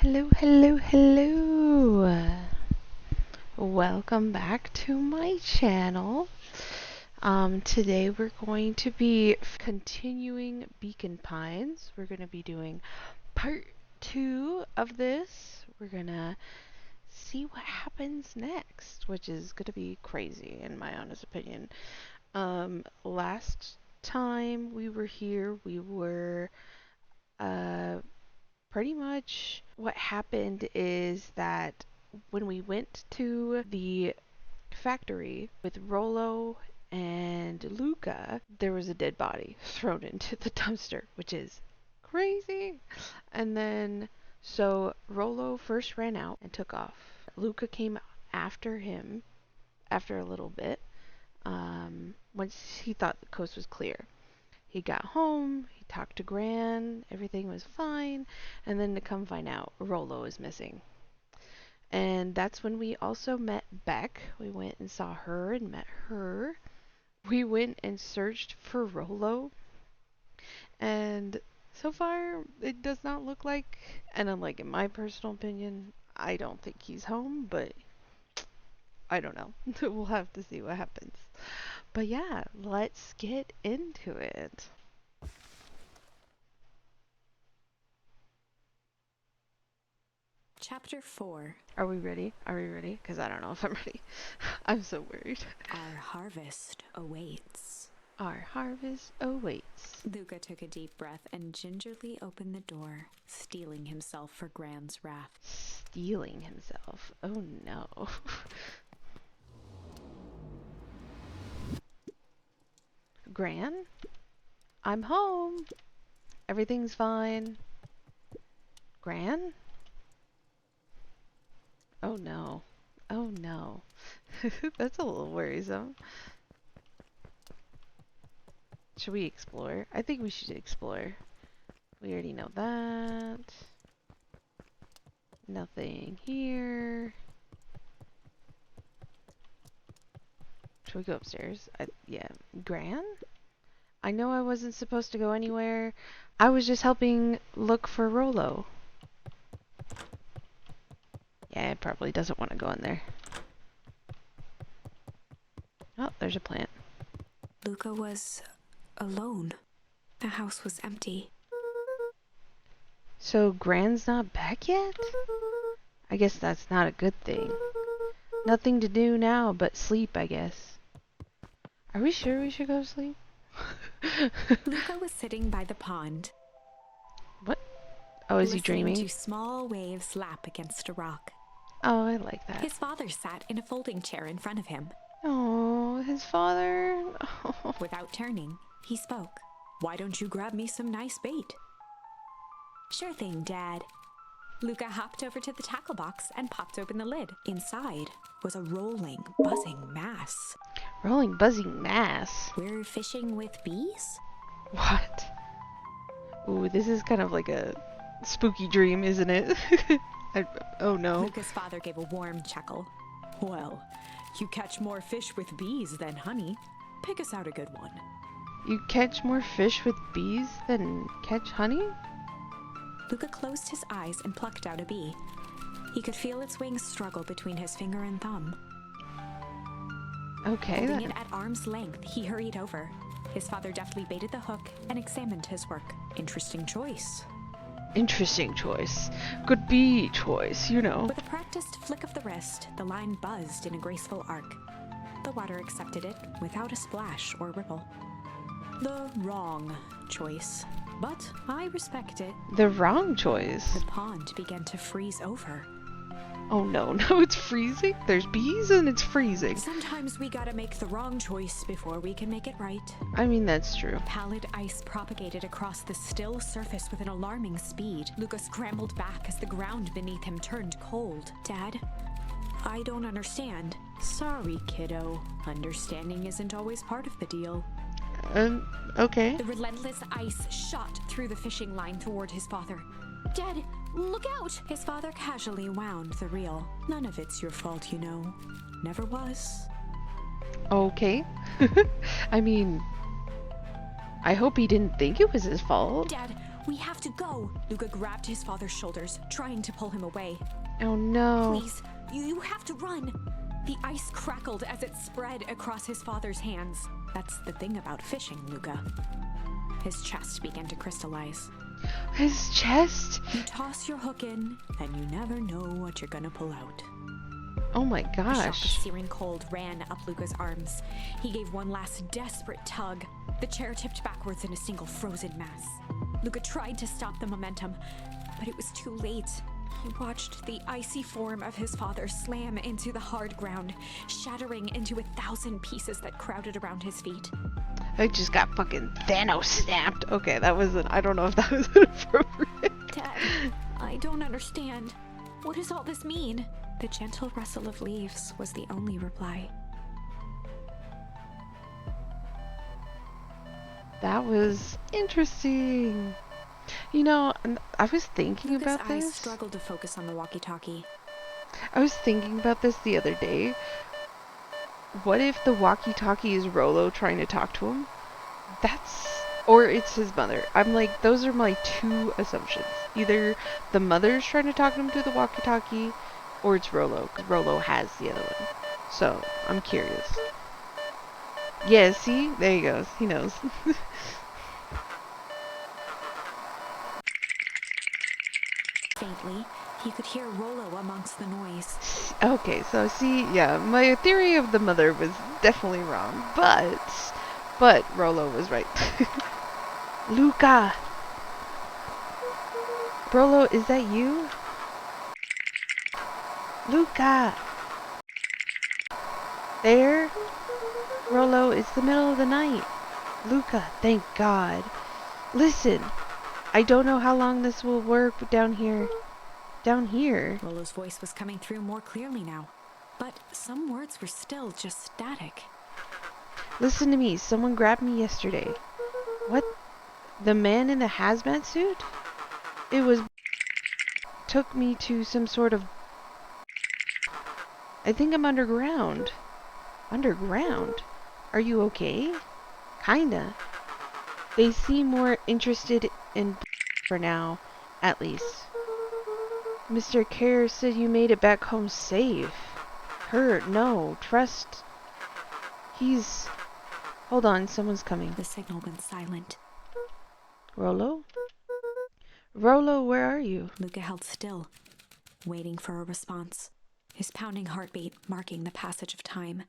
Hello, hello, hello. Welcome back to my channel. Today we're going to be continuing Beacon Pines. We're going to be doing part 2 of this. We're going to see what happens next, which is going to be crazy in my honest opinion. Last time we were here, we were pretty much what happened is that when we went to the factory with Rollo and Luca, there was a dead body thrown into the dumpster, which is crazy. And then, so Rollo first ran out and took off. Luca came after him after a little bit, once he thought the coast was clear. He got home, he talked to Gran, everything was fine, and then to come find out, Rollo is missing. And that's when we also met Beck. We went and saw her and met her. We went and searched for Rollo, and so far it does not look like, and unlike in my personal opinion, I don't think he's home, but I don't know. We'll have to see what happens. But yeah, let's get into it. Chapter 4. Are we ready? Are we ready? Because I don't know if I'm ready. I'm so worried. Our harvest awaits. Our harvest awaits. Luca took a deep breath and gingerly opened the door, steeling himself for Gran's wrath. Stealing himself? Oh no. Gran? I'm home. Everything's fine. Gran? Oh no. Oh no. That's a little worrisome. Should we explore? I think we should explore. We already know that. Nothing here. Should we go upstairs? Yeah. Gran? I know I wasn't supposed to go anywhere. I was just helping look for Rollo. Yeah, it probably doesn't want to go in there. Oh, there's a plant. Luca was alone. The house was empty. So Gran's not back yet? I guess that's not a good thing. Nothing to do now but sleep, I guess. Are we sure we should go to sleep? Luca was sitting by the pond. What? Oh, is he dreaming? Listening to small waves lap against a rock. Oh, I like that. His father sat in a folding chair in front of him. Oh, his father. Oh. Without turning, he spoke. "Why don't you grab me some nice bait?" "Sure thing, Dad." Luca hopped over to the tackle box and popped open the lid. Inside was a rolling, buzzing mass. Rolling, buzzing mass. "We're fishing with bees?" What? Ooh, this is kind of like a spooky dream, isn't it? Oh no. Luca's father gave a warm chuckle. "Well, you catch more fish with bees than honey. Pick us out a good one." You catch more fish with bees than catch honey? Luca closed his eyes and plucked out a bee. He could feel its wings struggle between his finger and thumb. Okay. Holding it at arm's length, he hurried over. His father deftly baited the hook and examined his work. "Interesting choice." Interesting choice. Good bee choice, you know. With a practiced flick of the wrist, the line buzzed in a graceful arc. The water accepted it without a splash or ripple. The wrong choice, but I respect it. The wrong choice. The pond began to freeze over. Oh no, no, it's freezing? There's bees and it's freezing. Sometimes we gotta make the wrong choice before we can make it right. I mean, that's true. Pallid ice propagated across the still surface with an alarming speed. Luca scrambled back as the ground beneath him turned cold. "Dad, I don't understand." "Sorry, kiddo. Understanding isn't always part of the deal." Okay. The relentless ice shot through the fishing line toward his father. "Dad, look out!" His father casually wound the reel. "None of it's your fault, you know. Never was." Okay. I mean, I hope he didn't think it was his fault. "Dad, We have to go. Luca grabbed his father's shoulders, trying to pull him away. Oh no. Please, you have to run. The ice crackled as it spread across his father's hands. That's the thing about fishing, Luca. His chest began to crystallize. His chest? You toss your hook in, and you never know what you're gonna pull out. Oh my A shock of gosh. searing cold ran up Luca's arms. He gave one last desperate tug. The chair tipped backwards in a single frozen mass. Luca tried to stop the momentum, but it was too late. He watched the icy form of his father slam into the hard ground, shattering into 1,000 pieces that crowded around his feet. I just got fucking Thanos snapped. Okay, that wasn't, I don't know if that was inappropriate. Dad, I don't understand. What does all this mean? The gentle rustle of leaves was the only reply. That was interesting. You know, I was thinking Luca's about eyes this. struggled to focus on the walkie-talkie. I was thinking about this the other day. What if the walkie-talkie is Rolo trying to talk to him? Or it's his mother. I'm like, those are my two assumptions. Either the mother's trying to talk to him through the walkie-talkie, or it's Rolo, because Rolo has the other one. So, I'm curious. Yeah, see? There he goes. He knows. Faintly, he could hear Rollo amongst the noise. Okay, so see, yeah, my theory of the mother was definitely wrong, but Rolo was right. Luca! Rolo, is that you? Luca! There? Rolo, it's the middle of the night. Luca, thank God. Listen, I don't know how long this will work down here. Down here? Rollo's voice was coming through more clearly now, but some words were still just static. Listen to me, someone grabbed me yesterday. What? The man in the hazmat suit? It was... took me to some sort of... I think I'm underground. Underground? Are you okay? Kinda. They seem more interested in for now, at least. Mr. Kerr said you made it back home safe. No, trust. He's... Hold on, someone's coming. The signal went silent. Rolo? Rolo, where are you? Luca held still, waiting for a response, his pounding heartbeat marking the passage of time.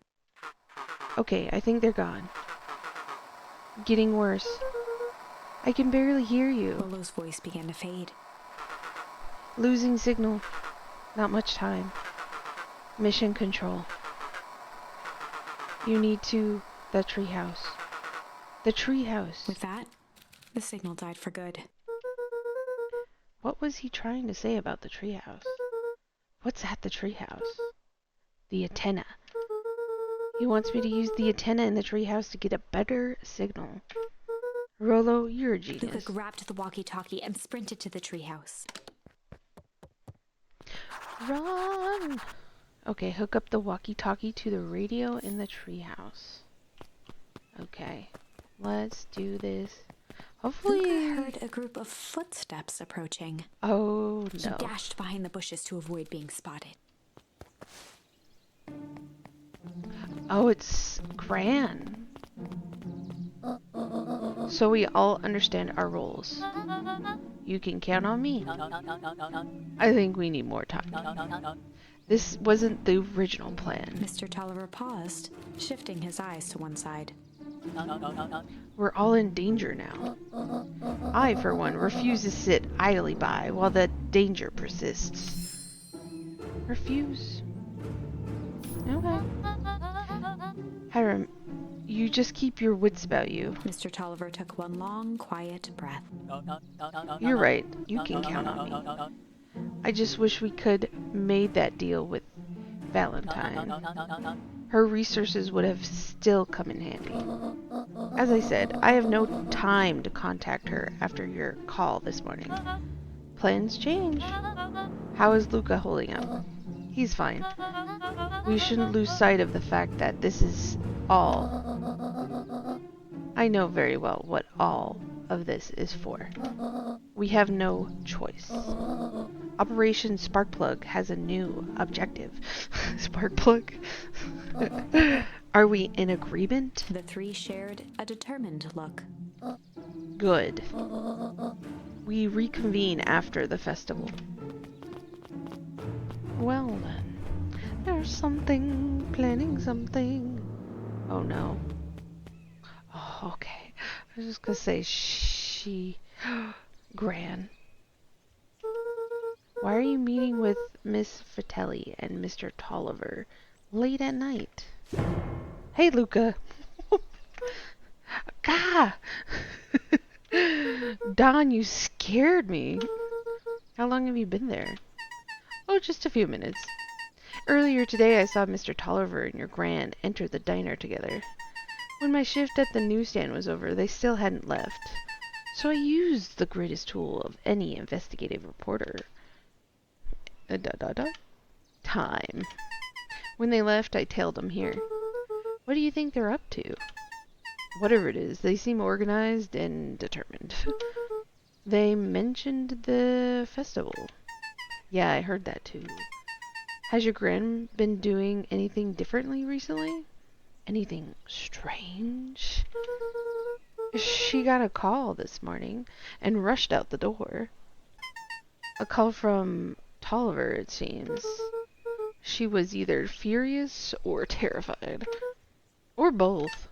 Okay, I think they're gone. Getting worse. I can barely hear you. Rollo's voice began to fade. Losing signal. Not much time. Mission control. You need to... the treehouse. The treehouse. With that, the signal died for good. What was he trying to say about the treehouse? What's at the treehouse? The antenna. He wants me to use the antenna in the treehouse to get a better signal. Rolo, you're a genius. Luca grabbed the walkie-talkie and sprinted to the treehouse. Run! Okay, hook up the walkie-talkie to the radio in the treehouse. Okay, let's do this. Hopefully... Luca heard a group of footsteps approaching. Oh, He no. dashed behind the bushes to avoid being spotted. Oh, it's Gran. So we all understand our roles. You can count on me. I think we need more time. This wasn't the original plan. Mr. Tolliver paused, shifting his eyes to one side. We're all in danger now. I, for one, refuse to sit idly by while the danger persists. Refuse? Okay. Hiram, you just keep your wits about you. Mr. Tolliver took one long, quiet breath. You're right. You can count on me. I just wish we could made that deal with Valentine. Her resources would have still come in handy. As I said, I have no time to contact her after your call this morning. Plans change. How is Luca holding up? He's fine. We shouldn't lose sight of the fact that this is all. I know very well what all of this is for. We have no choice. Operation Sparkplug has a new objective. Sparkplug? Are we in agreement? The three shared a determined look. Good. We reconvene after the festival. Well then, there's something, planning something. Oh no. Oh, okay. I was just gonna say Gran. Why are you meeting with Miss Fratelli and Mr. Tolliver late at night? Hey, Luca. Gah! Don, you scared me. How long have you been there? Oh, just a few minutes. Earlier today I saw Mr. Tolliver and your Gran enter the diner together. When my shift at the newsstand was over, they still hadn't left. So I used the greatest tool of any investigative reporter. Time. When they left, I tailed them here. What do you think they're up to? Whatever it is, they seem organized and determined. They mentioned the festival. Yeah, I heard that too. Has your Gran been doing anything differently recently? Anything strange? She got a call this morning and rushed out the door. A call from Tolliver, it seems. She was either furious or terrified. Or both.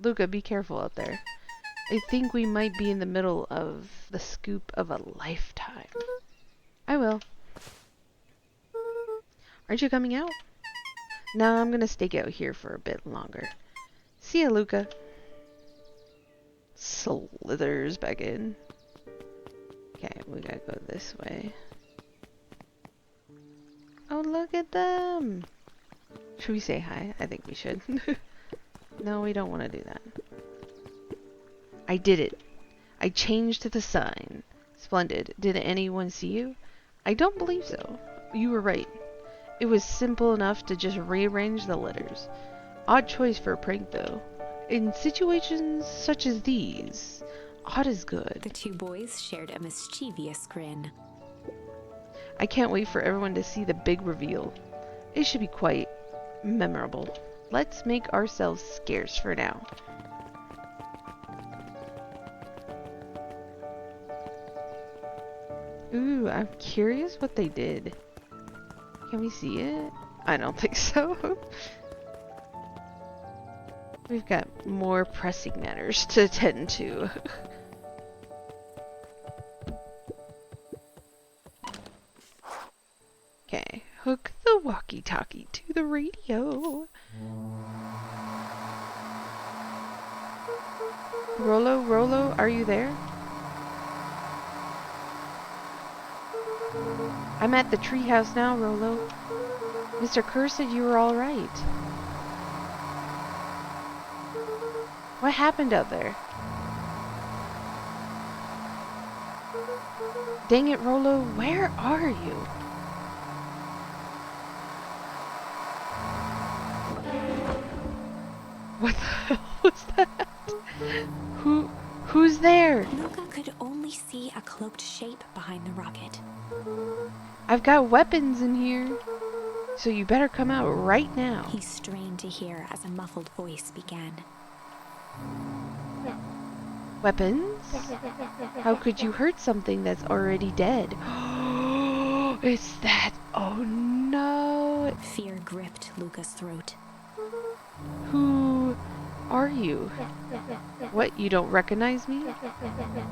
Luca, be careful out there. I think we might be in the middle of the scoop of a lifetime. I will. Aren't you coming out? No, I'm gonna stake out here for a bit longer. See ya, Luca. Slithers back in. Okay, we gotta go this way. Oh, look at them! Should we say hi? I think we should. No, we don't want to do that. I did it. I changed the sign. Splendid. Did anyone see you? I don't believe so. You were right. It was simple enough to just rearrange the letters. Odd choice for a prank, though. In situations such as these, odd is good. The two boys shared a mischievous grin. I can't wait for everyone to see the big reveal. It should be quite memorable. Let's make ourselves scarce for now. Ooh, I'm curious what they did. Can we see it? I don't think so. We've got more pressing matters to attend to. Okay, hook the walkie-talkie to the radio. Rollo, are you there? I'm at the treehouse now, Rollo. Mr. Kerr said you were all right. What happened out there? Dang it, Rollo, where are you? What the hell was that? Who's there? Luca could only see a cloaked shape behind the rocket. I've got weapons in here, so you better come out right now. He strained to hear as a muffled voice began. Weapons? How could you hurt something that's already dead? It's that. Oh no. Fear gripped Luca's throat. Who are you? What, you don't recognize me?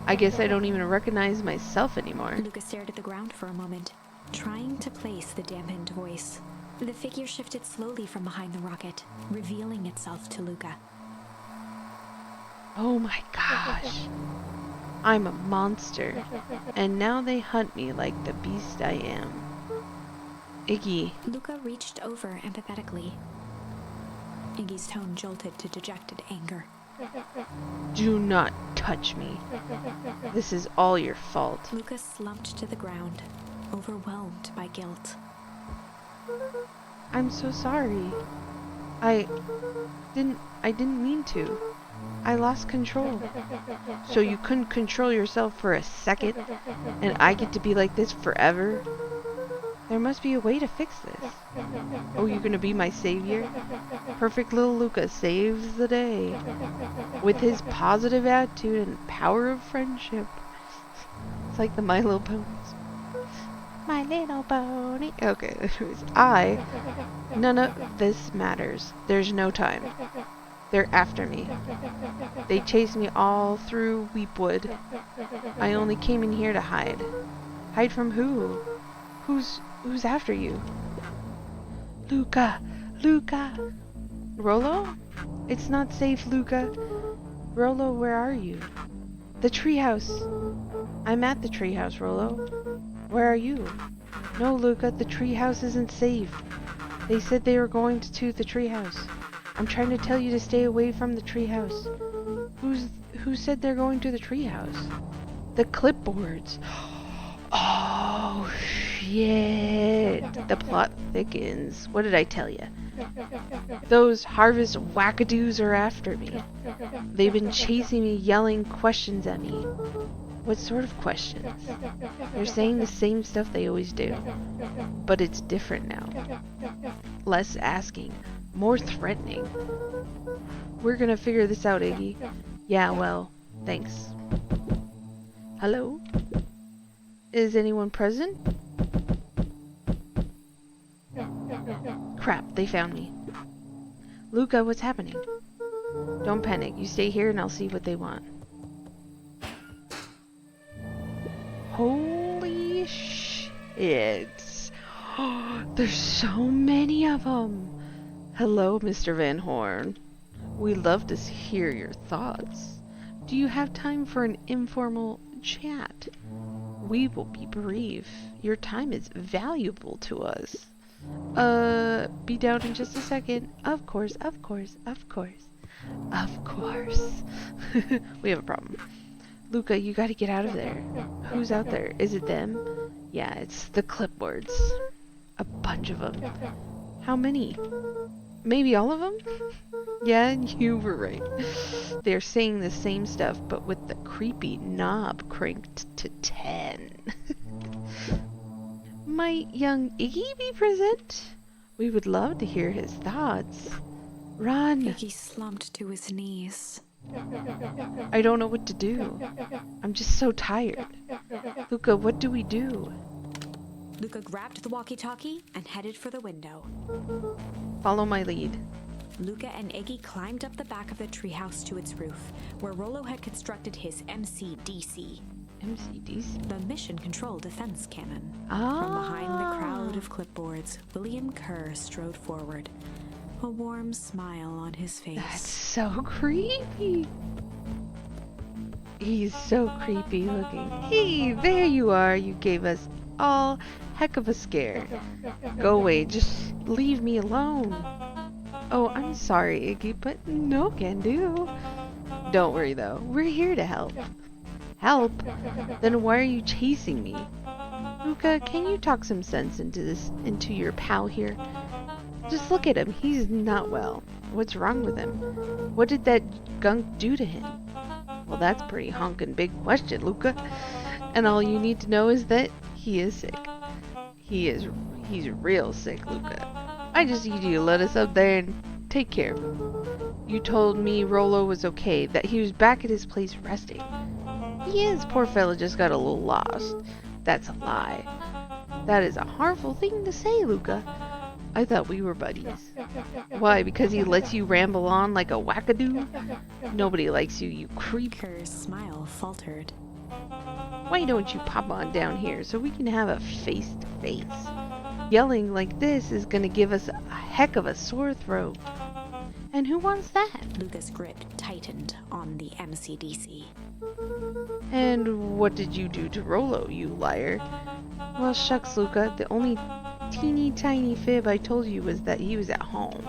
I guess I don't even recognize myself anymore. Luca stared at the ground for a moment, trying to place the dampened voice. The figure shifted slowly from behind the rocket, revealing itself to Luca. Oh my gosh. I'm a monster, and now they hunt me like the beast I am. Iggy. Luca reached over empathetically. Iggy's tone jolted to dejected anger. Do not touch me. This is all your fault. Luca slumped to the ground, overwhelmed by guilt. I'm so sorry. I didn't mean to. I lost control. So you couldn't control yourself for a second, and I get to be like this forever? There must be a way to fix this. Oh, you're gonna be my savior? Perfect little Luca saves the day with his positive attitude and power of friendship. It's like the My Little Ponies. My Little Pony. Okay, anyways, none of this matters. There's no time. They're after me. They chased me all through Weepwood. I only came in here to hide. Hide from who? Who's after you? Luca! Luca! Rollo? It's not safe, Luca. Rollo, where are you? The treehouse. I'm at the treehouse, Rollo. Where are you? No, Luca, the treehouse isn't safe. They said they were going to the treehouse. I'm trying to tell you to stay away from the treehouse. Who said they're going to the treehouse? The clipboards. Oh, shit. The plot thickens. What did I tell you? Those harvest wackadoos are after me. They've been chasing me, yelling questions at me. What sort of questions? They're saying the same stuff they always do. But it's different now. Less asking. More threatening. We're gonna figure this out, Iggy. Yeah, well, thanks. Hello? Is anyone present? Crap, they found me. Luca, what's happening? Don't panic. You stay here and I'll see what they want. Holy shit. There's so many of them. Hello, Mr. Van Horn. We'd love to hear your thoughts. Do you have time for an informal chat? We will be brief. Your time is valuable to us. Be down in just a second. Of course, of course, of course. Of course. We have a problem. Luca, you gotta get out of there. Who's out there? Is it them? Yeah, it's the clipboards. A bunch of them. How many? Maybe all of them? Yeah, you were right. They're saying the same stuff, but with the creepy knob cranked to 10. Might young Iggy be present? We would love to hear his thoughts. Run! Iggy slumped to his knees. I don't know what to do. I'm just so tired. Luca, what do we do? Luca grabbed the walkie-talkie and headed for the window. Follow my lead. Luca and Iggy climbed up the back of the treehouse to its roof, where Rollo had constructed his MCDC. MCDC? The Mission Control Defense Cannon. Ah. From behind the crowd of clipboards, William Kerr strode forward, a warm smile on his face. That's so creepy. He's so creepy looking. Hey, there you are. You gave us all heck of a scare. Go away. Just leave me alone. Oh, I'm sorry, Iggy, but no can do. Don't worry, though. We're here to help. Help? Then why are you chasing me? Luca, can you talk some sense into your pal here? Just look at him. He's not well. What's wrong with him? What did that gunk do to him? Well, that's a pretty honkin' big question, Luca. And all you need to know is that he is sick. He's real sick, Luca. I just need you to let us up there and take care of him. You told me Rollo was okay, that he was back at his place resting. He is, poor fella just got a little lost. That's a lie. That is a harmful thing to say, Luca. I thought we were buddies. Why, because he lets you ramble on like a wackadoo? Nobody likes you, you creep. Kerr's smile faltered. Why don't you pop on down here so we can have a face-to-face? Yelling like this is gonna give us a heck of a sore throat. And who wants that? Luca's grip tightened on the MCDC. And what did you do to Rollo, you liar? Well, shucks, Luca. The only teeny tiny fib I told you was that he was at home.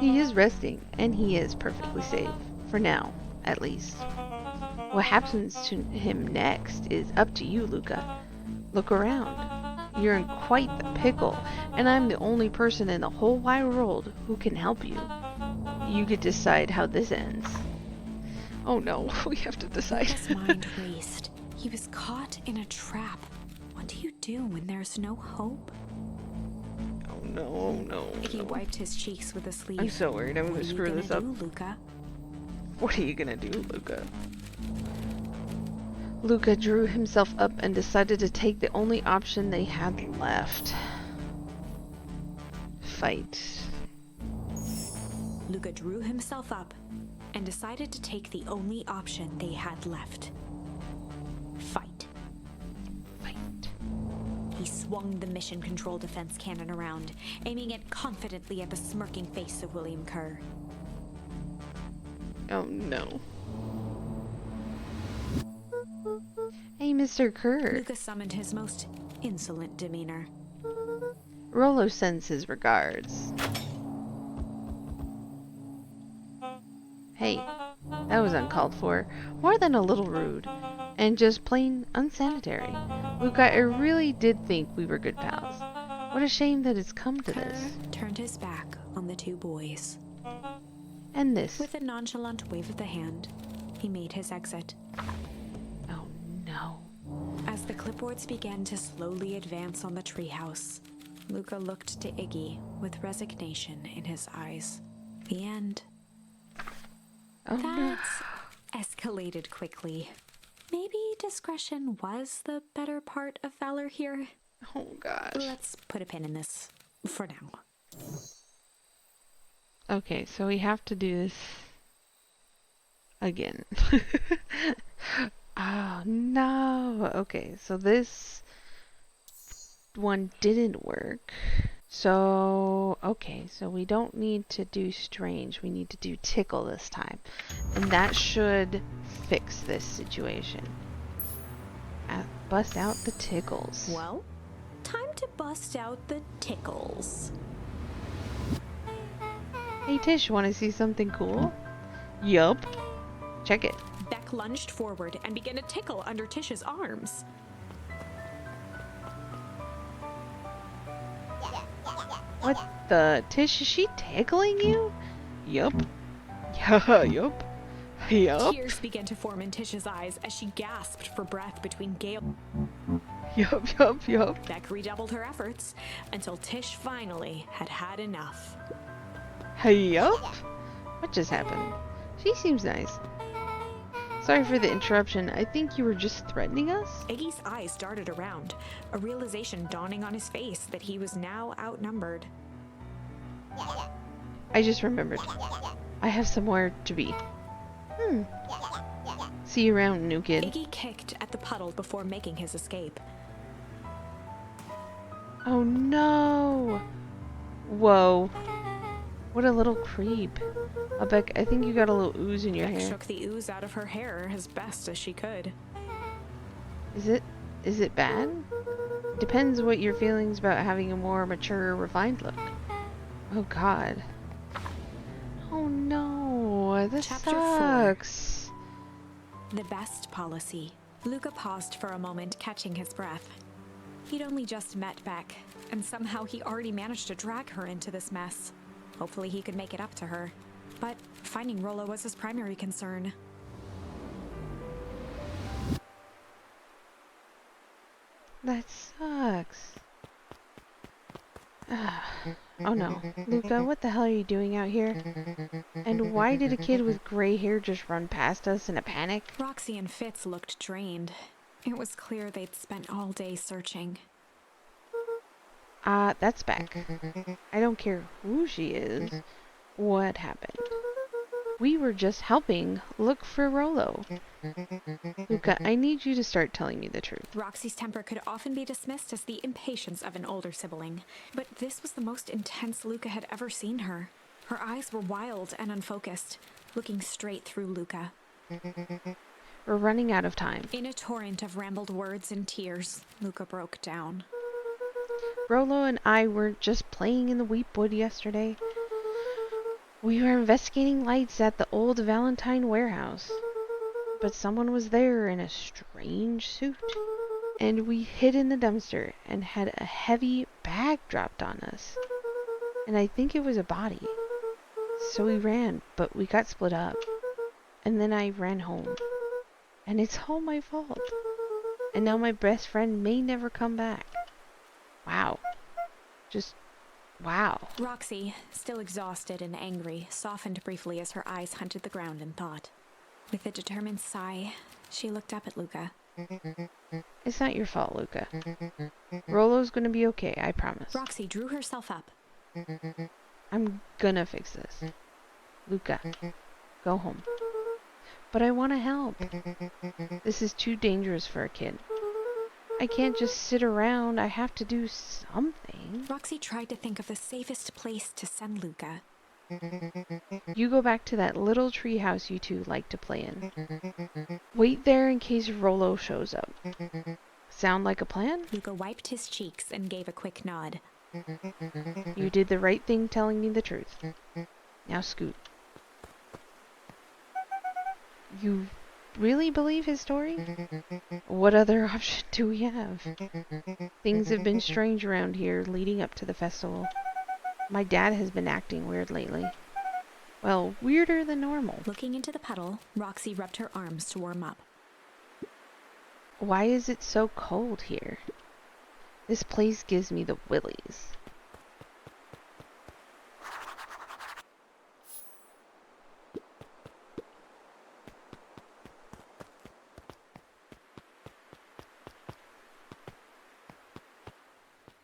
He is resting, and he is perfectly safe. For now, at least. What happens to him next is up to you, Luca. Look around. You're in quite the pickle, and I'm the only person in the whole wide world who can help you. You could decide how this ends. Oh no, we have to decide. Luca's mind raced. He was caught in a trap. What do you do when there's no hope? Oh no, oh no. He wiped his cheeks with a sleeve. I'm so worried I'm gonna screw this up. What are you gonna do, Luca? What are you gonna do, Luca? Luca drew himself up and decided to take the only option they had left. Fight. Luca drew himself up and decided to take the only option they had left. Fight. Fight. He swung the mission control defense cannon around, aiming it confidently at the smirking face of William Kerr. Oh no. Hey, Mr. Kerr. Luca summoned his most insolent demeanor. Rollo sends his regards. Hey, that was uncalled for, more than a little rude, and just plain unsanitary. Luca, I really did think we were good pals. What a shame that it's come to this. Kerr turned his back on the two boys. And this. With a nonchalant wave of the hand, he made his exit. Oh no. As the clipboards began to slowly advance on the treehouse, Luca looked to Iggy with resignation in his eyes. The end. Oh no. That escalated quickly. Maybe discretion was the better part of valor here. Oh gosh. Let's put a pin in this for now. Okay, so we have to do this again. Oh no. Okay, so this one didn't work. So, okay, so we don't need to do strange. We need to do tickle this time. And that should fix this situation. Bust out the tickles. Well, time to bust out the tickles. Hey Tish, want to see something cool? Yup. Check it. Beck lunged forward and began to tickle under Tish's arms. What the? Tish, is she tickling you? Yup. Yup. Yup. Tears began to form in Tish's eyes as she gasped for breath between gale. Yup. Beck redoubled her efforts until Tish finally had had enough. Yup. What just happened? She seems nice. Sorry for the interruption. I think you were just threatening us? Iggy's eyes darted around, a realization dawning on his face that he was now outnumbered. I just remembered. I have somewhere to be. See you around, new kid. Iggy kicked at the puddle before making his escape. Oh no! Whoa. What a little creep. Beck, I think you got a little ooze in your Beck hair. shook the ooze out of her hair as best as she could. Is it bad? Depends what your feelings about having a more mature, refined look. Oh god. Oh no, this Chapter sucks. 4. The best policy. Luca paused for a moment, catching his breath. He'd only just met Beck, and somehow he already managed to drag her into this mess. Hopefully he could make it up to her. But finding Rollo was his primary concern. That sucks. Oh no. Luca, what the hell are you doing out here? And why did a kid with gray hair just run past us in a panic? Roxy and Fitz looked drained. It was clear they'd spent all day searching. That's Beck. I don't care who she is. What happened? We were just helping look for Rollo. Luca, I need you to start telling me the truth. Roxy's temper could often be dismissed as the impatience of an older sibling, but this was the most intense Luca had ever seen her. Her eyes were wild and unfocused, looking straight through Luca. We're running out of time. In a torrent of rambled words and tears, Luca broke down. Rollo and I weren't just playing in the Weepwood yesterday. We were investigating lights at the old Valentine warehouse. But someone was there in a strange suit. And we hid in the dumpster and had a heavy bag dropped on us. And I think it was a body. So we ran, but we got split up. and then I ran home. And it's all my fault. And now my best friend may never come back. Wow. Just, wow. Roxy, still exhausted and angry, softened briefly as her eyes hunted the ground in thought. With a determined sigh, she looked up at Luca. It's not your fault, Luca. Rollo's gonna be okay, I promise. Roxy drew herself up. I'm gonna fix this. Luca, go home. But I want to help. This is too dangerous for a kid. I can't just sit around. I have to do something. Roxy tried to think of the safest place to send Luca. You go back to that little tree house you two like to play in. Wait there in case Rollo shows up. Sound like a plan? Luca wiped his cheeks and gave a quick nod. You did the right thing telling me the truth. Now scoot. You really believe his story? What other option do we have? Things have been strange around here leading up to the festival. My dad has been acting weird lately. Well, weirder than normal. Looking into the puddle, Roxy rubbed her arms to warm up. Why is it so cold here? This place gives me the willies.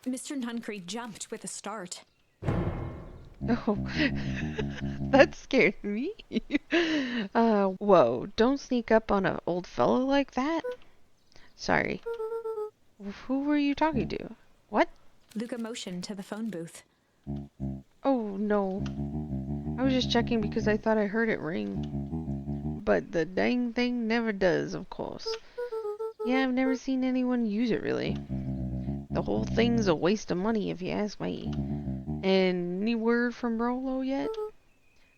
Mr. Nuncreed jumped with a start. Oh, that scared me. Whoa, don't sneak up on an old fellow like that. Sorry. Who were you talking to? What? Luca motioned to the phone booth. Oh, no. I was just checking because I thought I heard it ring. But the dang thing never does, of course. Yeah, I've never seen anyone use it, really. The whole thing's a waste of money, if you ask me. And any word from Rollo yet?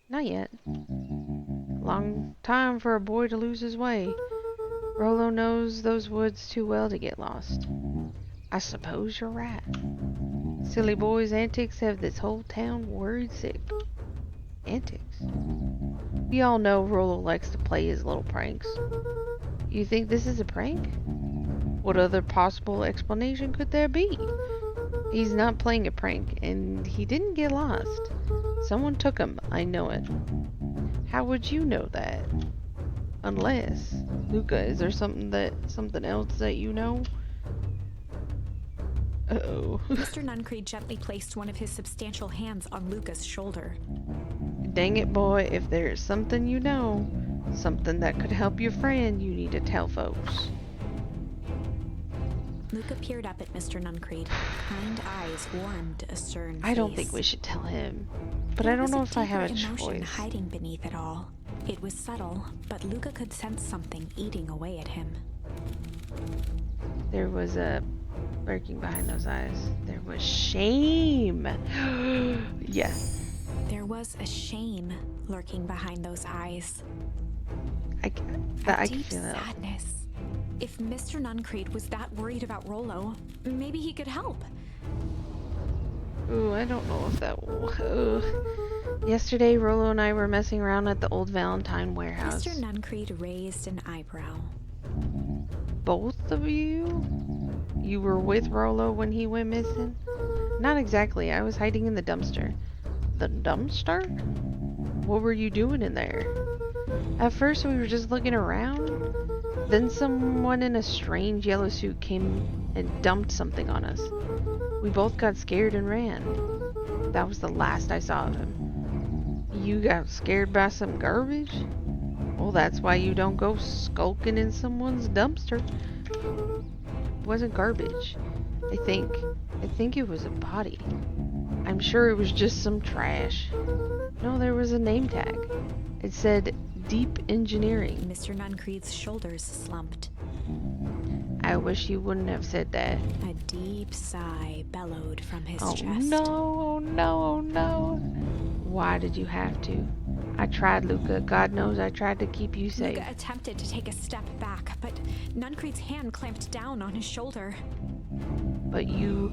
Not yet. Long time for a boy to lose his way. Rollo knows those woods too well to get lost. I suppose you're right. Silly boy's antics have this whole town worried sick. Antics? We all know Rollo likes to play his little pranks. You think this is a prank? What other possible explanation could there be? He's not playing a prank, and he didn't get lost. Someone took him, I know it. How would you know that? Unless... Luca, is there something else that you know? Uh-oh. Mr. Nuncreed gently placed one of his substantial hands on Luca's shoulder. Dang it, boy, if there's something you know, something that could help your friend, you need to tell folks. Luca peered up at Mr. Nuncreed. Kind eyes warmed a stern face. I don't think we should tell him, but I don't know if I have a choice. Hiding beneath it all. It was subtle, but Luca could sense something eating away at him. There was a lurking behind those eyes. There was shame. Yeah. There was a shame lurking behind those eyes. I can feel that. Sadness. If Mr. Nuncreed was that worried about Rollo, maybe he could help. Ooh, I don't know if that will. Yesterday, Rollo and I were messing around at the old Valentine warehouse. Mr. Nuncreed raised an eyebrow. Both of you? You were with Rollo when he went missing? Not exactly. I was hiding in the dumpster. The dumpster? What were you doing in there? At first, we were just looking around. Then someone in a strange yellow suit came and dumped something on us. We both got scared and ran. That was the last I saw of him. You got scared by some garbage? Well, that's why you don't go skulking in someone's dumpster. It wasn't garbage. I think it was a body. I'm sure it was just some trash. No, there was a name tag. It said Deep Engineering. Mr. Nuncreed's shoulders slumped. I wish you wouldn't have said that. A deep sigh bellowed from his chest. Oh no. Why did you have to? I tried, Luca. God knows I tried to keep you safe. Luca attempted to take a step back, but Nuncreed's hand clamped down on his shoulder. But you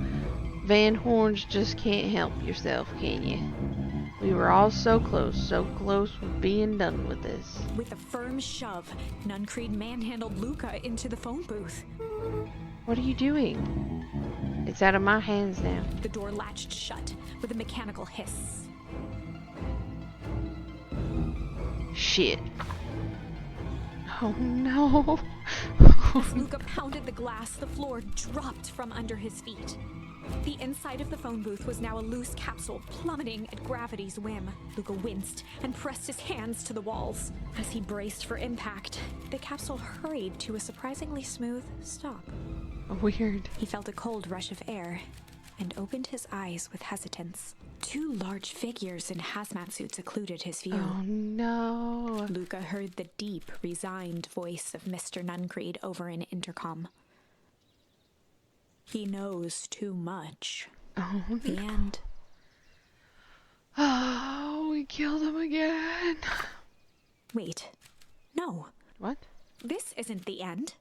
Van Horns just can't help yourself, can you? We were all so close with being done with this. With a firm shove, Nuncreed manhandled Luca into the phone booth. What are you doing? It's out of my hands now. The door latched shut with a mechanical hiss. Shit. Oh no. As Luca pounded the glass, the floor dropped from under his feet. The inside of the phone booth was now a loose capsule plummeting at gravity's whim. Luca winced and pressed his hands to the walls. As he braced for impact, the capsule hurried to a surprisingly smooth stop. Weird. He felt a cold rush of air and opened his eyes with hesitance. Two large figures in hazmat suits occluded his view. Oh no. Luca heard the deep, resigned voice of Mr.Nuncreed over an intercom. He knows too much. Oh no. The end. Oh, we killed him again. Wait. No. What? This isn't the end.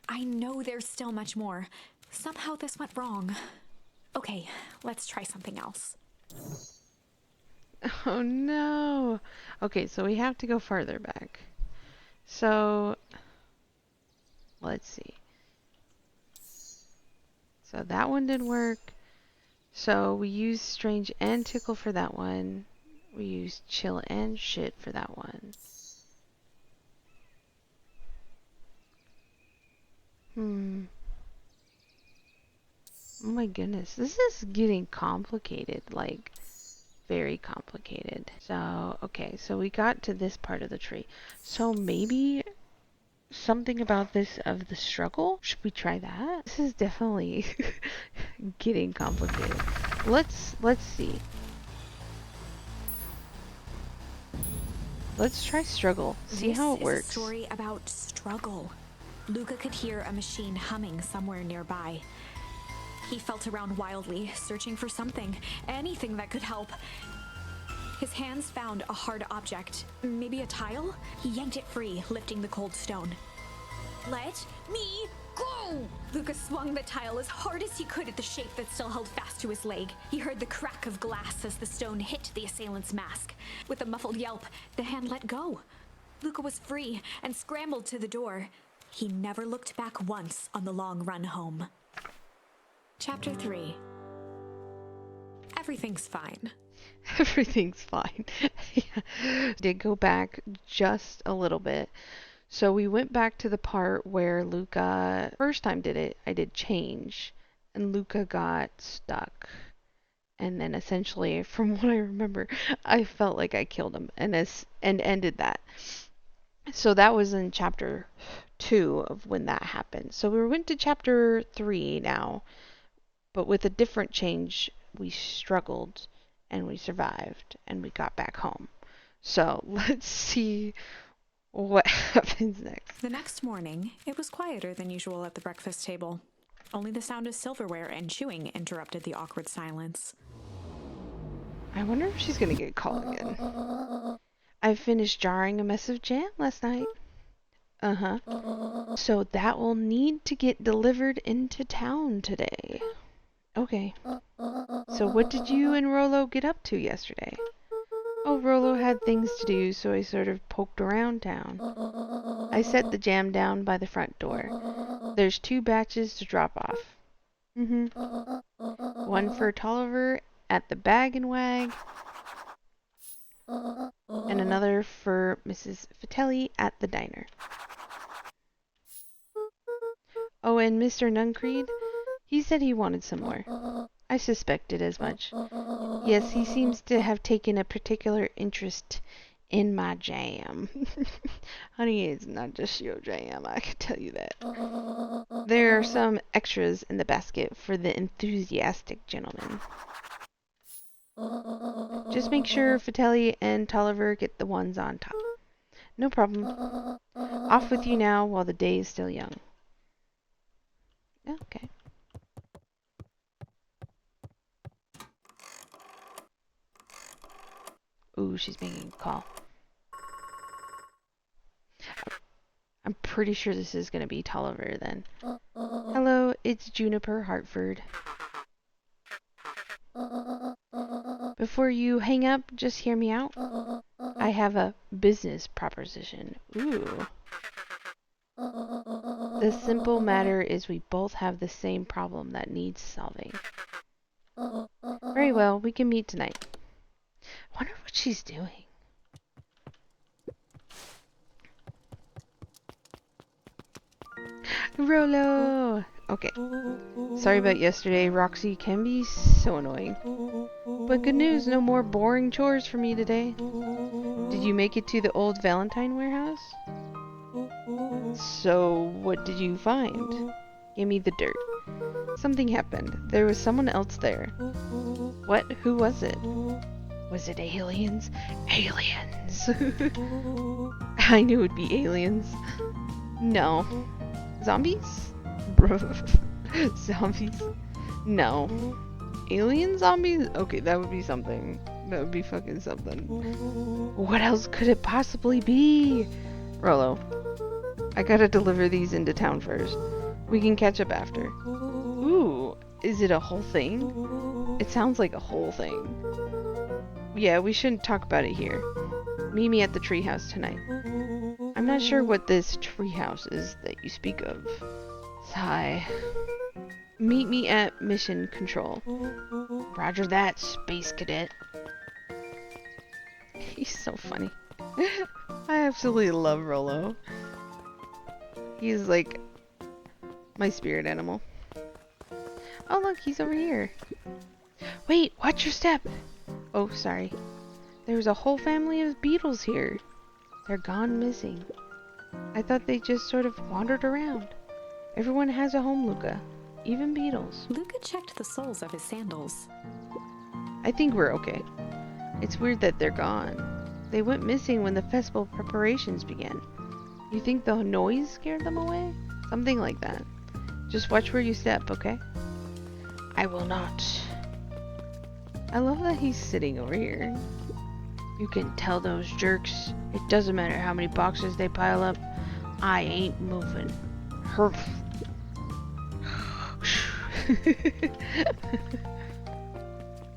I know there's still much more. Somehow this went wrong. Okay, let's try something else. Oh no. Okay, so we have to go farther back. So, let's see. So that one did work. So we used strange and tickle for that one. We used chill and shit for that one. Oh my goodness, this is getting complicated, like very complicated. So, okay, so we got to this part of the tree. So maybe something about this of the struggle? Should we try that? This is definitely getting complicated. Let's see. Let's try struggle. See how it works. This is a story about struggle. Luca could hear a machine humming somewhere nearby. He felt around wildly, searching for something, anything that could help. His hands found a hard object, maybe a tile? He yanked it free, lifting the cold stone. Let me go! Luca swung the tile as hard as he could at the shape that still held fast to his leg. He heard the crack of glass as the stone hit the assailant's mask. With a muffled yelp, the hand let go. Luca was free and scrambled to the door. He never looked back once on the long run home. Chapter 3. Everything's fine. Everything's fine. Yeah. Did go back just a little bit. So we went back to the part where Luca, first time did it, I did change, and Luca got stuck. And then essentially, from what I remember, I felt like I killed him and ended that. So that was in chapter 2 of when that happened. So we went to chapter 3 now, but with a different change. We struggled and we survived and we got back home. So let's see what happens next. The next morning, it was quieter than usual at the breakfast table. Only the sound of silverware and chewing interrupted the awkward silence. I wonder if she's gonna get called again. I finished jarring a mess of jam last night. So that will need to get delivered into town today. Okay. So what did you and Rollo get up to yesterday? Oh, Rollo had things to do, so I sort of poked around town. I set the jam down by the front door. There's 2 batches to drop off. One for Tolliver at the Bag and Wag, and another for Mrs. Fatelli at the diner. Oh, and Mr. Nuncreed? He said he wanted some more. I suspected as much. Yes, he seems to have taken a particular interest in my jam. Honey, it's not just your jam, I can tell you that. There are some extras in the basket for the enthusiastic gentleman. Just make sure Fatelli and Tolliver get the ones on top. No problem. Off with you now while the day is still young. Okay. Ooh, she's making a call. I'm pretty sure this is going to be Tolliver then. Hello, it's Juniper Hartford. But Before you hang up, just hear me out. I have a business proposition. Ooh. The simple matter is we both have the same problem that needs solving. Very well, we can meet tonight. I wonder what she's doing. Rolo! Okay. Sorry about yesterday. Roxy can be so annoying. But good news, no more boring chores for me today. Did you make it to the old Valentine warehouse? So, what did you find? Give me the dirt. Something happened. There was someone else there. What? Who was it? Was it aliens? Aliens! I knew it would be aliens. No. Zombies? Zombies? No. Alien zombies? Okay, that would be something. That would be fucking something. What else could it possibly be? Rolo, I gotta deliver these into town first. We can catch up after. Ooh, is it a whole thing? It sounds like a whole thing. Yeah, we shouldn't talk about it here. Meet me at the treehouse tonight. I'm not sure what this treehouse is that you speak of. Sigh. Meet me at Mission Control. Roger that, Space Cadet. He's so funny. I absolutely love Rolo. He's like my spirit animal. Oh look, he's over here. Wait, watch your step. Oh, sorry. There's a whole family of beetles here. They're gone missing. I thought they just sort of wandered around. Everyone has a home, Luca. Even beetles. Luca checked the soles of his sandals. I think we're okay. It's weird that they're gone. They went missing when the festival preparations began. You think the noise scared them away? Something like that. Just watch where you step, okay? I will not. I love that he's sitting over here. You can tell those jerks. It doesn't matter how many boxes they pile up. I ain't moving. Herf.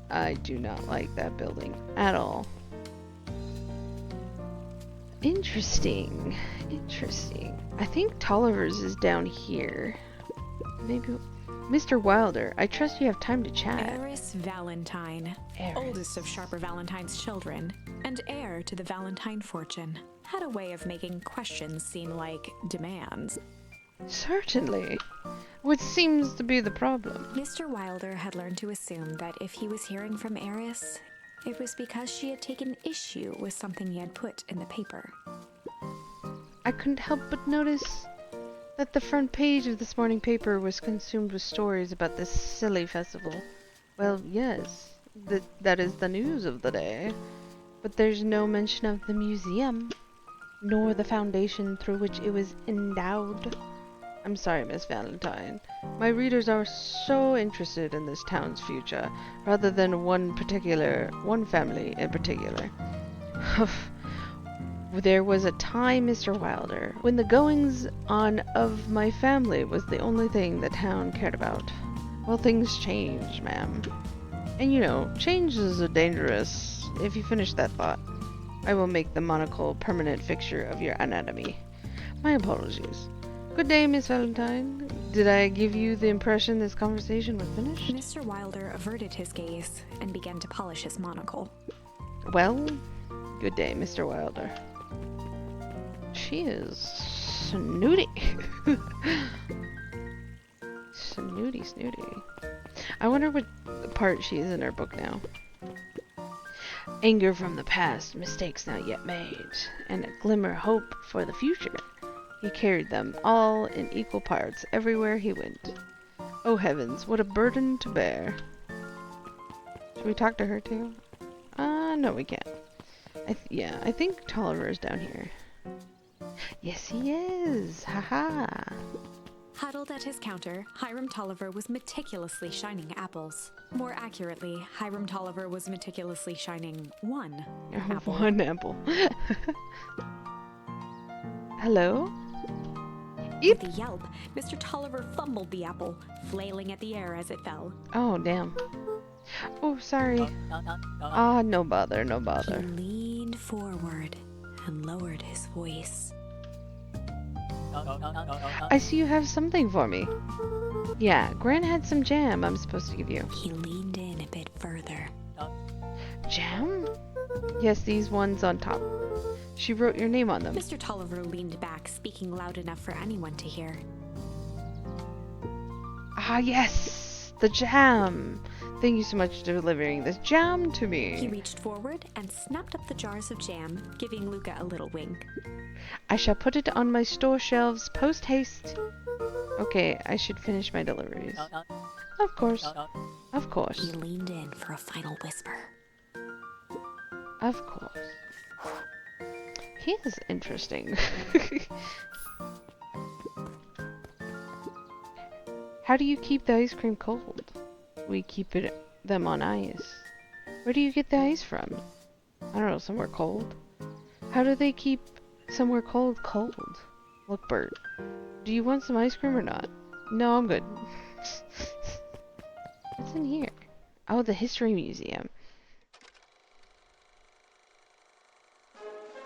I do not like that building at all. Interesting. Interesting. I think Tolliver's is down here. Maybe... Mr. Wilder, I trust you have time to chat. Eris Valentine, Eris. Oldest of Sharper Valentine's children, and heir to the Valentine fortune, had a way of making questions seem like demands. Certainly. What seems to be the problem? Mr. Wilder had learned to assume that if he was hearing from Eris, it was because she had taken issue with something he had put in the paper. I couldn't help but notice that the front page of this morning paper was consumed with stories about this silly festival. Well, yes, that is the news of the day. But there's no mention of the museum, nor the foundation through which it was endowed. I'm sorry, Miss Valentine. My readers are so interested in this town's future, rather than one family in particular. There was a time, Mr. Wilder, when the goings-on of my family was the only thing the town cared about. Well, things change, ma'am. And you know, change is dangerous. If you finish that thought, I will make the monocle permanent fixture of your anatomy. My apologies. Good day, Miss Valentine. Did I give you the impression this conversation was finished? Mr. Wilder averted his gaze and began to polish his monocle. Well, good day, Mr. Wilder. She is snooty. Snooty. I wonder what part she is in her book now. Anger from the past, mistakes not yet made, and a glimmer hope for the future. He carried them all in equal parts everywhere he went. Oh heavens, what a burden to bear. Should we talk to her too? No we can't. I think Tolliver's down here. Yes, he is! Haha! Huddled at his counter, Hiram Tolliver was meticulously shining apples. More accurately, Hiram Tolliver was meticulously shining one apple. One apple. Hello? With a yelp, Mr. Tolliver fumbled the apple, flailing at the air as it fell. Oh, damn. Oh, sorry. Ah, no bother, no He bother. leaned forward and lowered his voice. I see you have something for me. Yeah, Gran had some jam I'm supposed to give you. He leaned in a bit further. Jam? Yes, these ones on top. She wrote your name on them. Mr. Tolliver leaned back, speaking loud enough for anyone to hear. Ah, yes! The jam! Thank you so much for delivering this jam to He me. reached forward and snapped up the jars of jam, giving Luca a little wink. I shall put it on my store shelves post haste. Okay, I should finish my deliveries. Of course. Of He course. leaned in for a final whisper. Of course. He is interesting. How do you keep the ice cream cold? We keep them on ice. Where do you get the ice from? I don't know, somewhere cold. How do they keep somewhere cold cold? Look, Bert, do you want some ice cream or not? No, I'm good. What's in here? Oh, the History Museum.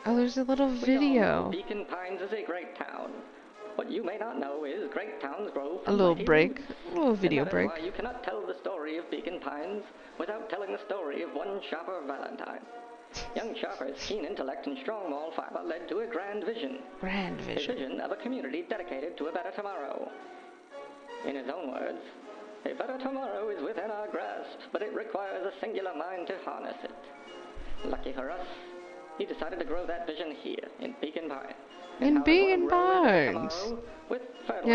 Oh, there's a little video. Beacon Pines is a great town. What you may not know is great towns grow from A little mighty break. roots. A little video And that break. is why you cannot tell the story of Beacon Pines without telling the story of one shopper Valentine. Young Sharper's keen intellect and strong moral fiber led to a grand vision. Grand A vision. vision of a community dedicated to a better tomorrow. In his own words, a better tomorrow is within our grasp, but it requires a singular mind to harness it. Lucky for us, he decided to grow that vision here in Beacon Pines. In How does one Beacon grow a better Pines. tomorrow? With fertilizer.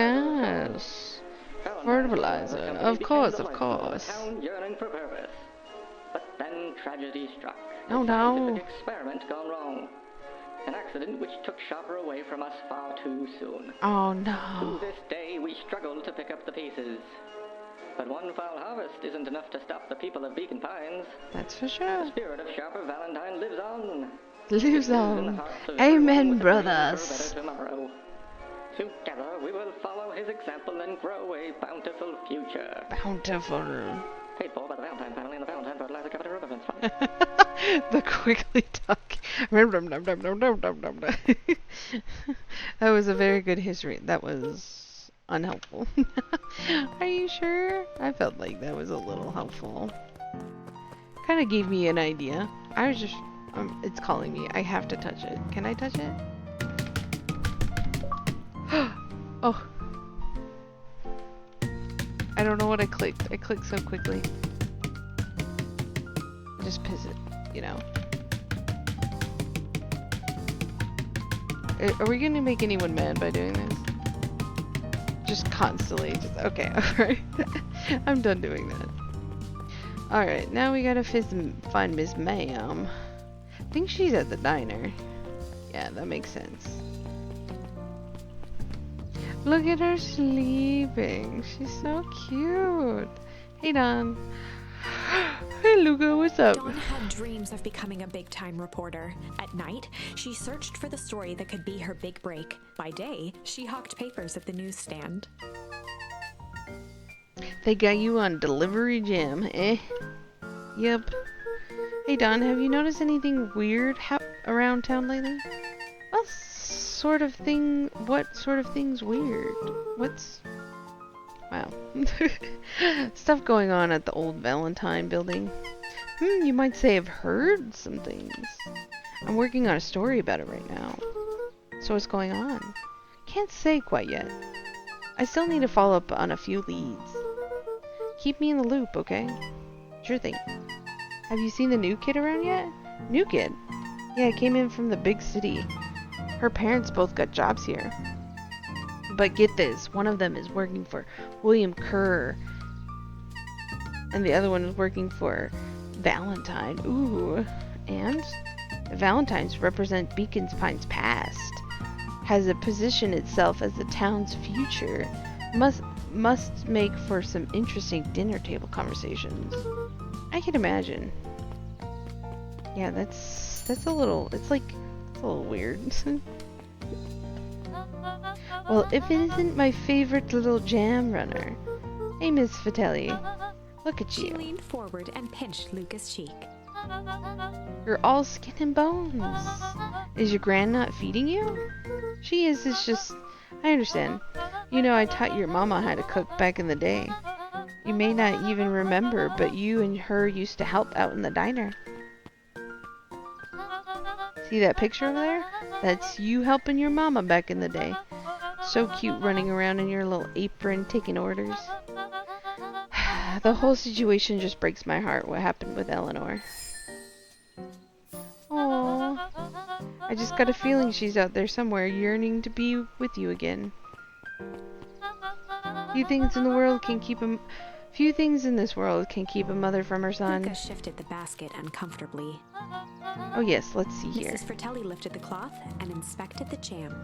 Yes. Valentine's Fertilizer. company Of became course, the of lifeblood course. a town yearning for purpose. But then tragedy struck. Oh, A no. scientific experiment gone wrong. An accident which took Sharper away from us far too soon. Oh To no. this day, we struggle to pick up the pieces. But one foul harvest isn't enough to stop the people of Beacon Pines. That's for The sure. spirit of Sharper Valentine lives on. Lives It lives in the on. hearts of everyone Amen, with a dream brothers. for a better tomorrow. Together, we will follow his example and grow a bountiful future. Bountiful. Paid for by the Valentine family and the Valentine Fertilizer Company Residence Fund. The quickly talk. That was a very good history. That was unhelpful. Are you sure? I felt like that was a little helpful. Kind of gave me an idea. I was just... it's calling me. I have to touch it. Can I touch it? Oh. I don't know what I clicked. I clicked so quickly. Just piss it, you know. Are we gonna make anyone mad by doing this? Just constantly, just, okay, alright. I'm done doing that. Alright, now we gotta find Miss Ma'am. I think she's at the diner. Yeah, that makes sense. Look at her sleeping. She's so cute. Hey, Don. Hey, Luca, what's up? Dawn had dreams of becoming a big-time reporter. At night, she searched for the story that could be her big break. By day, she hawked papers at the newsstand. They got you on delivery jam, eh? Yep. Hey, Don, have you noticed anything weird around town lately? What sort of thing's weird? What's... Wow. Stuff going on at the old Valentine building. You might say I've heard some things. I'm working on a story about it right now. So what's going on? Can't say quite yet. I still need to follow up on a few leads. Keep me in the loop, okay? Sure thing. Have you seen the new kid around yet? New kid? Yeah, it came in from the big city. Her parents both got jobs here. But get this, one of them is working for William Kerr, and the other one is working for Valentine. Ooh, and Valentines represent Beacon Pines' past. Has a position itself as the town's future. Must make for some interesting dinner table conversations. I can imagine. Yeah, that's a little. It's a little weird. Well, if it isn't my favorite little jam runner. Hey, Miss Vitelli. Look at She you. leaned forward and pinched Luca's cheek. You're all skin and bones. Is your gran not feeding you? She is, it's just... I understand. You know, I taught your mama how to cook back in the day. You may not even remember, but you and her used to help out in the diner. See that picture over there? That's you helping your mama back in the day. So cute running around in your little apron taking orders. The whole situation just breaks my heart, what happened with Eleanor. Oh, I just got a feeling she's out there somewhere yearning to be with you again. Few things in this world can keep a mother from her son. Luca shifted the basket uncomfortably. Oh yes, let's see here. Mrs. Fratelli lifted the cloth and inspected the jam.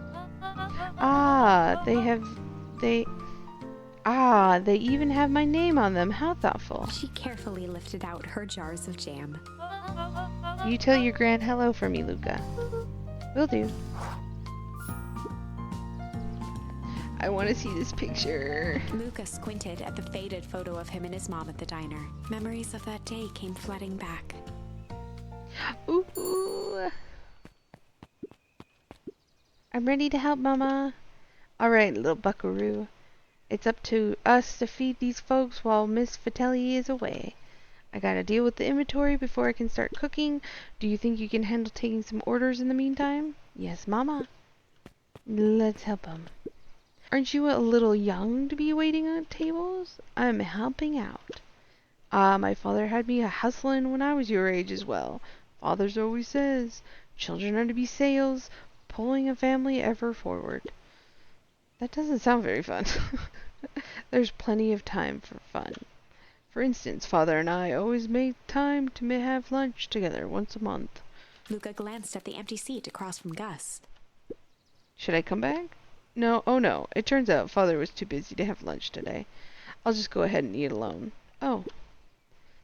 They even have my name on them. How thoughtful. She carefully lifted out her jars of jam. You tell your gran hello for me, Luca. Will do. I want to see this picture. Luca squinted at the faded photo of him and his mom at the diner. Memories of that day came flooding back. Ooh. I'm ready to help, Mama. Alright, little buckaroo. It's up to us to feed these folks while Miss Fratelli is away. I gotta deal with the inventory before I can start cooking. Do you think you can handle taking some orders in the meantime? Yes, Mama. Let's help 'em. Aren't you a little young to be waiting at tables? I'm helping out. My father had me hustling when I was your age as well. Fathers always says, children are to be sails, pulling a family ever forward. That doesn't sound very fun. There's plenty of time for fun. For instance, Father and I always make time to have lunch together once a month. Luca glanced at the empty seat across from Gus. Should I come back? No, oh no. It turns out Father was too busy to have lunch today. I'll just go ahead and eat alone. Oh.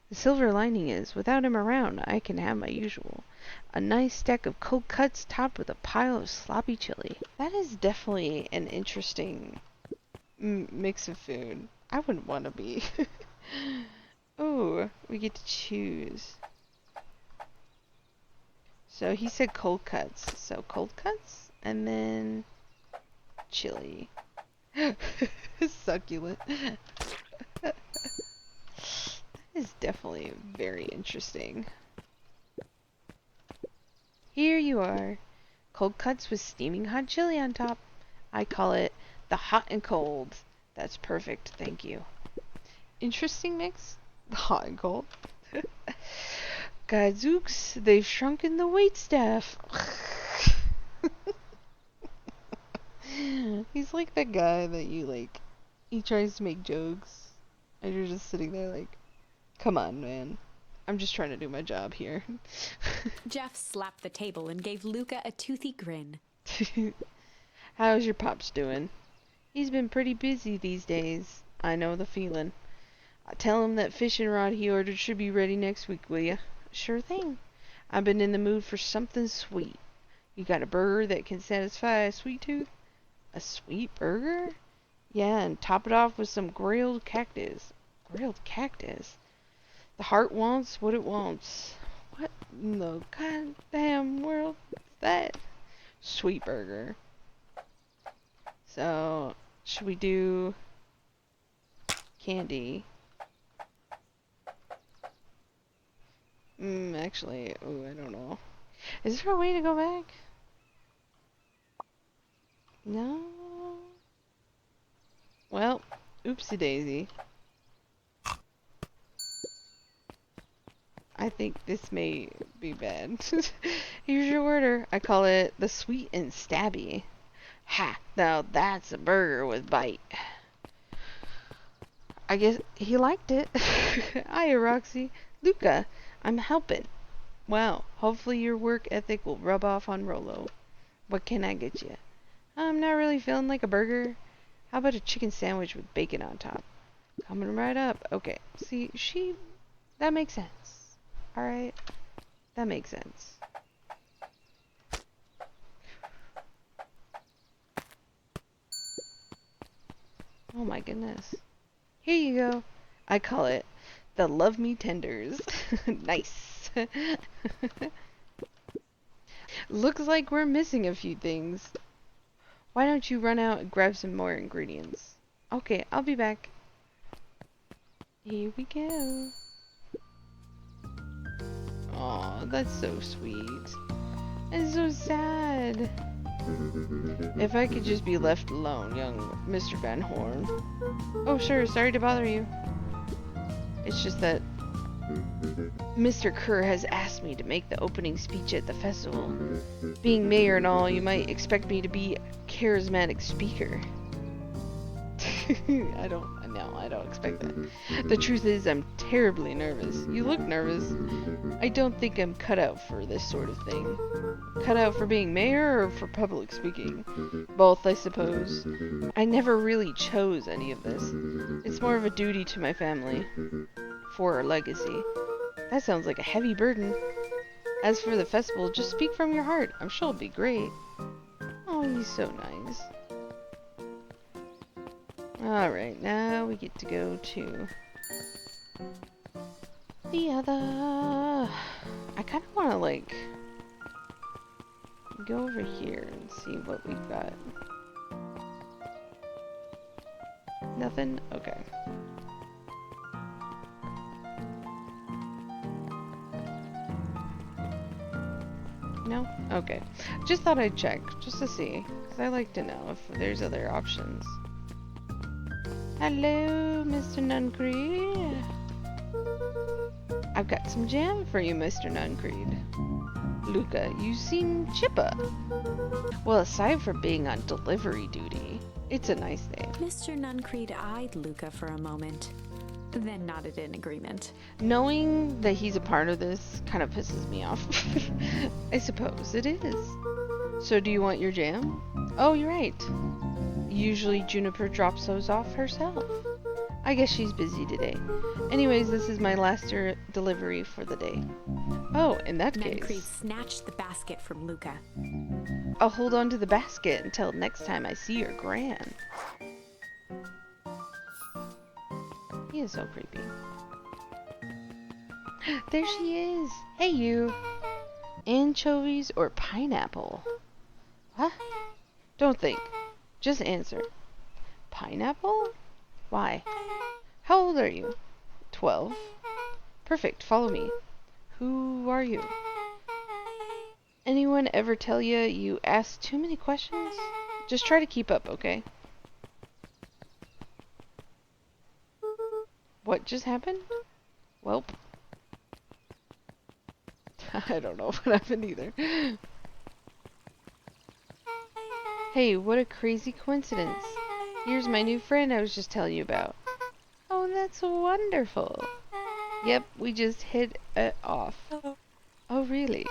The silver lining is, without him around, I can have my usual. A nice stack of cold cuts topped with a pile of sloppy chili. That is definitely an interesting mix of food. I wouldn't want to be. Ooh, we get to choose. So he said cold cuts. So cold cuts and then chili. Succulent. That is definitely very interesting. Here you are. Cold cuts with steaming hot chili on top. I call it the hot and cold. That's perfect, thank you. Interesting mix. The hot and cold. Gadzooks, they've shrunken the waitstaff. He's like the guy that you like, he tries to make jokes, and you're just sitting there like, come on, man. I'm just trying to do my job here. Jeff slapped the table and gave Luca a toothy grin. How's your pops doing? He's been pretty busy these days. I know the feeling. Tell him that fishing rod he ordered should be ready next week, will ya? Sure thing. I've been in the mood for something sweet. You got a burger that can satisfy a sweet tooth? A sweet burger? Yeah, and top it off with some grilled cactus. Grilled cactus? The heart wants what it wants. What in the goddamn world is that? Sweet burger. So, should we do candy? Actually, I don't know. Is there a way to go back? No? Well, oopsie daisy. I think this may be bad. Here's your order. I call it the sweet and stabby. Ha! Now that's a burger with bite. I guess he liked it. Hiya, Roxy. Luca, I'm helping. Wow, hopefully your work ethic will rub off on Rolo. What can I get you? I'm not really feeling like a burger. How about a chicken sandwich with bacon on top? Coming right up. Okay, see, that makes sense. Alright, that makes sense. Oh my goodness. Here you go. I call it The love me tenders. Nice. Looks like we're missing a few things. Why don't you run out and grab some more ingredients? Okay, I'll be back. Here we go. Aw, that's so sweet. It's so sad. If I could just be left alone, young Mr. Van Horn. Oh, sure, sorry to bother you. It's just that Mr. Kerr has asked me to make the opening speech at the festival. Being mayor and all, you might expect me to be a charismatic speaker. I don't expect that. The truth is, I'm terribly nervous. You look nervous. I don't think I'm cut out for this sort of thing. Cut out for being mayor or for public speaking? Both, I suppose. I never really chose any of this. It's more of a duty to my family. For our legacy. That sounds like a heavy burden. As for the festival, just speak from your heart. I'm sure it'll be great. Oh, he's so nice. Alright, now we get to go to the other... I kind of want to, like, go over here and see what we've got. Nothing? Okay. No? Okay. Just thought I'd check, just to see. Because I like to know if there's other options. Hello, Mr. Nuncreed. I've got some jam for you, Mr. Nuncreed. Luca, you seem chipper. Well, aside from being on delivery duty, it's a nice day. Mr. Nuncreed eyed Luca for a moment, then nodded in agreement. Knowing that he's a part of this kind of pisses me off. I suppose it is. So do you want your jam? Oh, you're right. Usually Juniper drops those off herself. I guess she's busy today. Anyways, this is my last delivery for the day. Oh, in that case... Nuncreed snatched the basket from Luca. I'll hold on to the basket until next time I see your gran. He is so creepy. There she is. Hey, you. Anchovies or pineapple? What? Don't think. Just answer. Pineapple? Why? How old are you? 12. Perfect. Follow me. Who are you? Anyone ever tell you you ask too many questions? Just try to keep up, okay? What just happened? Welp. I don't know what happened either. Hey, what a crazy coincidence. Here's my new friend I was just telling you about. Oh, that's wonderful. Yep, we just hit it off. Oh, really?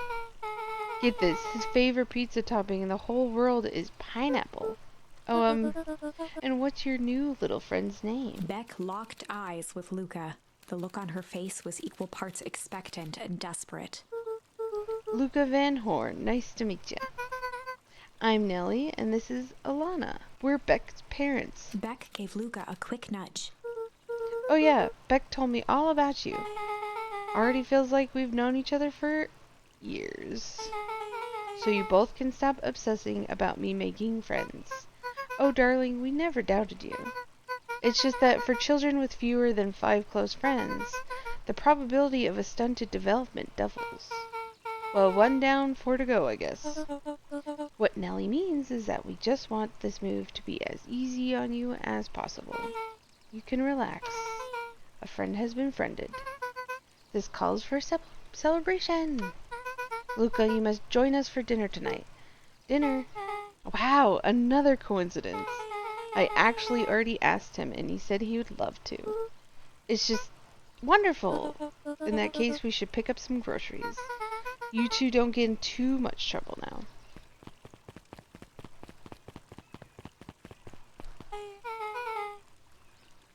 Get this, his favorite pizza topping in the whole world is pineapple. Oh, and what's your new little friend's name? Beck locked eyes with Luca. The look on her face was equal parts expectant and desperate. Luca Van Horn, nice to meet you. I'm Nellie, and this is Alana. We're Beck's parents. Beck gave Luca a quick nudge. Oh yeah, Beck told me all about you. Already feels like we've known each other for years. So you both can stop obsessing about me making friends. Oh darling, we never doubted you. It's just that for children with fewer than 5 close friends, the probability of a stunted development doubles. Well, 1 down, 4 to go, I guess. What Nellie means is that we just want this move to be as easy on you as possible. You can relax. A friend has been friended. This calls for celebration. Luca, you must join us for dinner tonight. Dinner? Wow, another coincidence. I actually already asked him and he said he would love to. It's just wonderful. In that case, we should pick up some groceries. You two don't get in too much trouble now.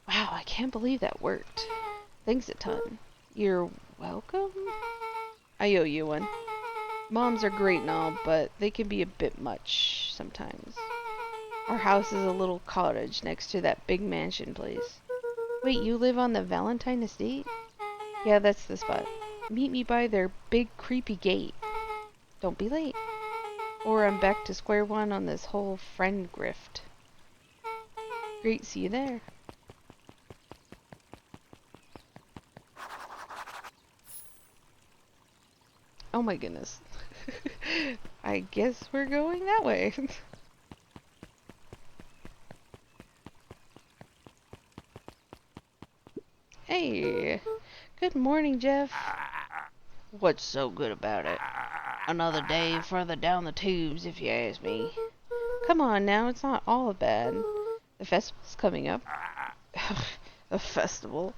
Wow, I can't believe that worked. Thanks a ton. You're welcome? I owe you one. Moms are great and all, but they can be a bit much sometimes. Our house is a little cottage next to that big mansion place. Wait, you live on the Valentine estate? Yeah, that's the spot. Meet me by their big creepy gate. Don't be late. Or I'm back to square one on this whole friend grift. Great, see you there. Oh my goodness. I guess we're going that way. Hey, good morning, Jeff. What's so good about it? Another day further down the tubes, if you ask me. Come on now, it's not all bad. The festival's coming up. A festival?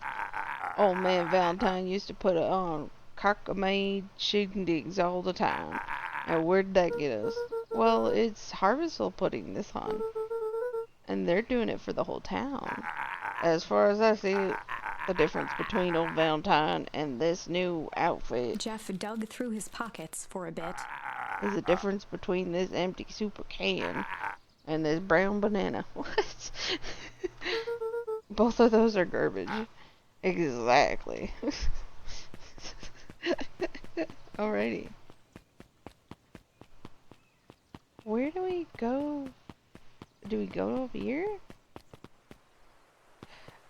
Old man Valentine used to put on cockamade shindigs all the time. And where'd that get us? Well, it's Harvestville putting this on. And they're doing it for the whole town. As far as I see it, the difference between old Valentine and this new outfit Jeff dug through his pockets for a bit. is the difference between this empty super can and this brown banana. What? Both of those are garbage. Exactly. Alrighty. Where do we go? Do we go over here?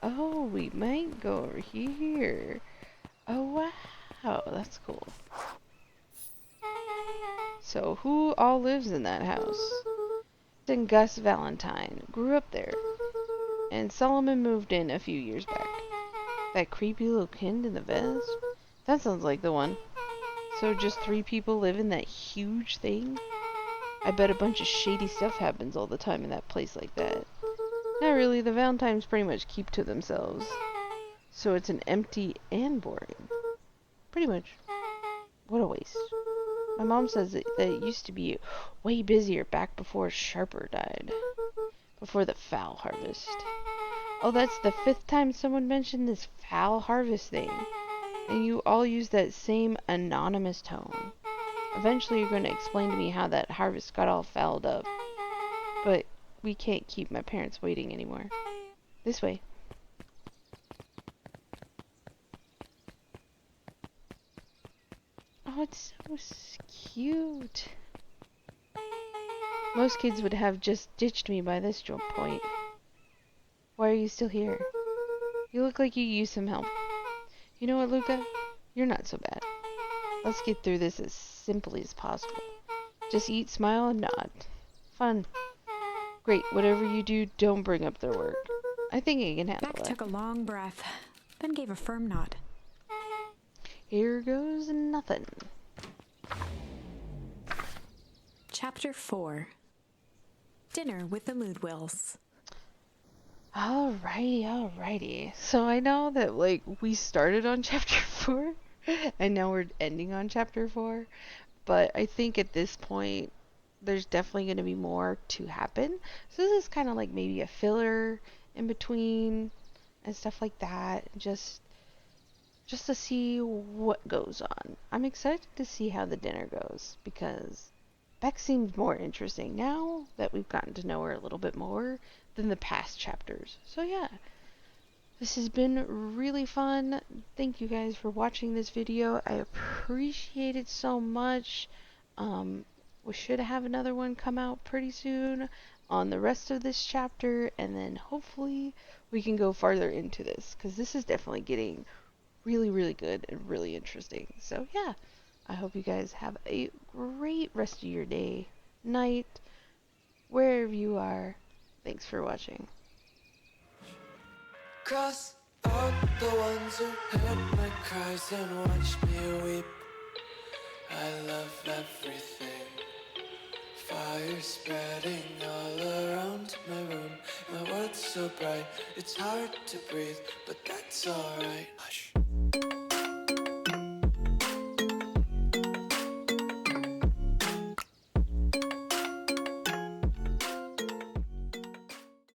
Oh, we might go over here. Oh, wow. That's cool. So, who all lives in that house? And Gus Valentine grew up there. And Solomon moved in a few years back. That creepy little kid in the vest? That sounds like the one. So just 3 people live in that huge thing? I bet a bunch of shady stuff happens all the time in that place like that. Not really, the Valentines pretty much keep to themselves. So it's an empty and boring. Pretty much. What a waste. My mom says that it used to be way busier back before Sharper died. Before the fowl harvest. Oh, that's the 5th time someone mentioned this fowl harvest thing. And you all use that same anonymous tone. Eventually you're going to explain to me how that harvest got all fouled up. But we can't keep my parents waiting anymore. This way. Oh, it's so cute. Most kids would have just ditched me by this point. Why are you still here? You look like you use some help. You know what, Luca? You're not so bad. Let's get through this as simply as possible. Just eat, smile, and nod. Fun. Great, whatever you do, don't bring up their work. I think I can handle Beck that. took a long breath, then gave a firm nod. Here goes nothing. Chapter 4. Dinner with the Moodwills. Alrighty. So I know that, like, we started on chapter 4, and now we're ending on chapter 4, but I think at this point, there's definitely going to be more to happen. So this is kind of like maybe a filler in between and stuff like that, just to see what goes on. I'm excited to see how the dinner goes, because Beck seems more interesting now that we've gotten to know her a little bit more than the past chapters. So yeah, this has been really fun. Thank you guys for watching this video. I appreciate it so much. We should have another one come out pretty soon on the rest of this chapter, and then hopefully we can go farther into this, because this is definitely getting really, really good and really interesting. So yeah, I hope you guys have a great rest of your day, night, wherever you are. Thanks for watching. Cross out the ones who heard my cries and watched me weep. I love everything. Fire spreading all around my room. My world's so bright, it's hard to breathe, but that's alright.